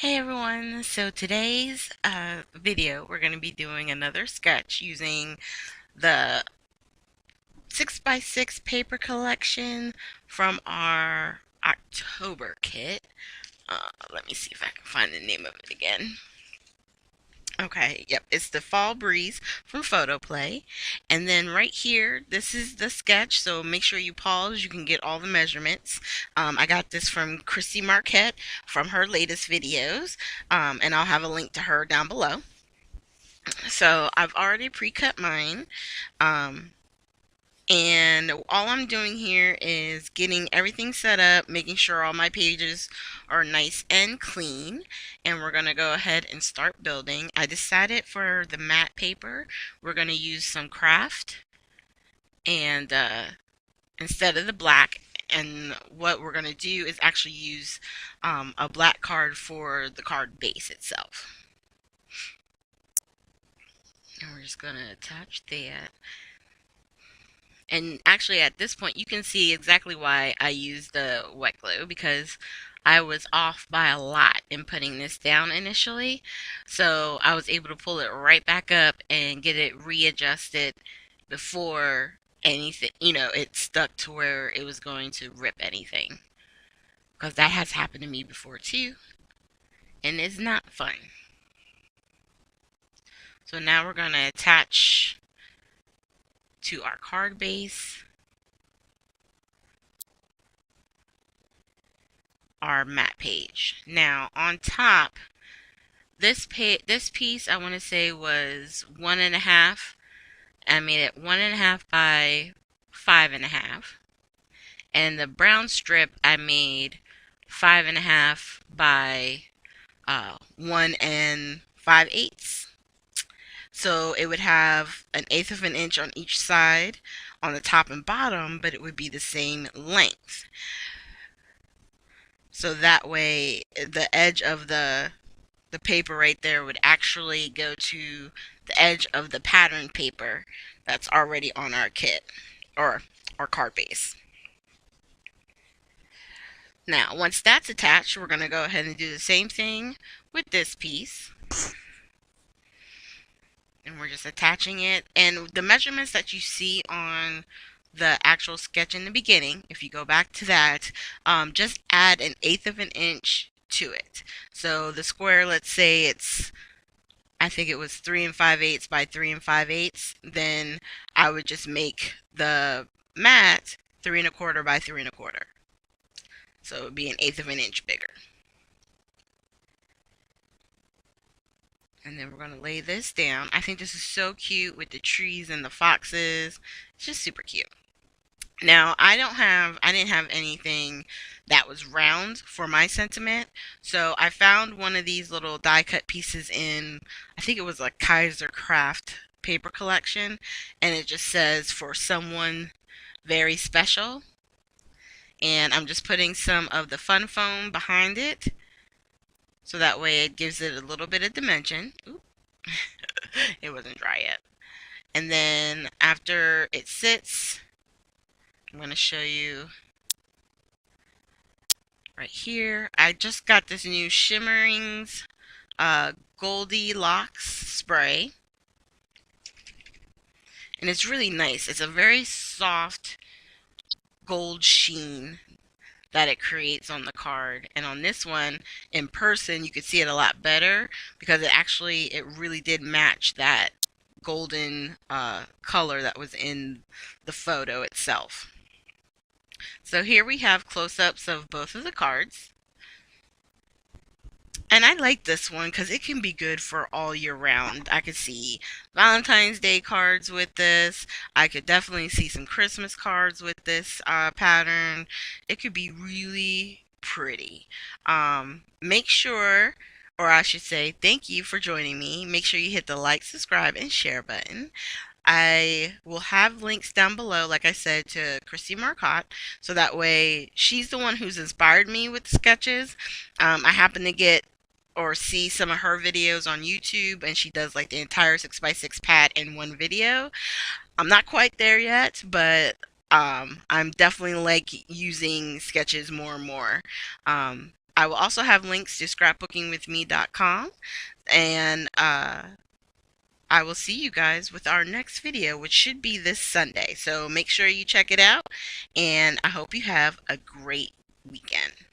Hey everyone, so today's video we're going to be doing another sketch using the 6x6 paper collection from our October kit. Let me see if I can find the name of it again. Okay, yep, it's the Fall Breeze from Photoplay. And then right here, this is the sketch, so make sure you pause. You can get all the measurements. I got this from Kristie Marcotte from her latest videos, and I'll have a link to her down below. So I've already pre-cut mine. Um, and all I'm doing here is getting everything set up, making sure all my pages are nice and clean. And we're going to go ahead and start building. I decided for the matte paper, we're going to use some craft and instead of the black. And what we're going to do is actually use a black card for the card base itself. And we're just going to attach that. And actually at this point you can see exactly why I used the wet glue, because I was off by a lot in putting this down initially. So I was able to pull it right back up and get it readjusted before anything, it stuck to where it was going to rip anything. Because that has happened to me before too. And it's not fun. So now we're going to attach to our card base our matte page. Now on top, this piece I want to say was 1.5. I made it 1.5 by 5.5, and the brown strip I made 5.5 by 1 5/8. So it would have 1/8 of an inch on each side on the top and bottom, but it would be the same length. So that way the edge of the paper right there would actually go to the edge of the pattern paper that's already on our kit or our card base. Now, once that's attached, we're going to go ahead and do the same thing with this piece. And we're just attaching it. And the measurements that you see on the actual sketch in the beginning, if you go back to that, just add 1/8 of an inch to it. So the square, let's say I think it was 3 5/8 by 3 5/8, then I would just make the mat 3 1/4 by 3 1/4. So it would be 1/8 of an inch bigger. And then we're going to lay this down. I think this is so cute with the trees and the foxes. It's just super cute. Now, I didn't have anything that was round for my sentiment. So I found one of these little die cut pieces in, I think it was a Kaiser Craft paper collection. And it just says, for someone very special. And I'm just putting some of the fun foam behind it. So that way it gives it a little bit of dimension. Oop. It wasn't dry yet. And then after it sits, I'm going to show you right here. I just got this new Shimmerings Goldilocks spray. And it's really nice. It's a very soft gold sheen that it creates on the card. And on this one, in person, you could see it a lot better because it really did match that golden color that was in the photo itself. So here we have close-ups of both of the cards. And I like this one because it can be good for all year round. I could see Valentine's Day cards with this. I could definitely see some Christmas cards with this pattern. It could be really pretty. Make sure, or I should say, thank you for joining me. Make sure you hit the like, subscribe, and share button. I will have links down below, like I said, to Kristie Marcotte, so that way she's the one who's inspired me with the sketches. I happen to get or see some of her videos on YouTube, and she does like the entire 6x6 pad in one video. I'm not quite there yet, but I'm definitely like using sketches more and more. I will also have links to scrapbookingwithme.com, and I will see you guys with our next video, which should be this Sunday. So make sure you check it out, and I hope you have a great weekend.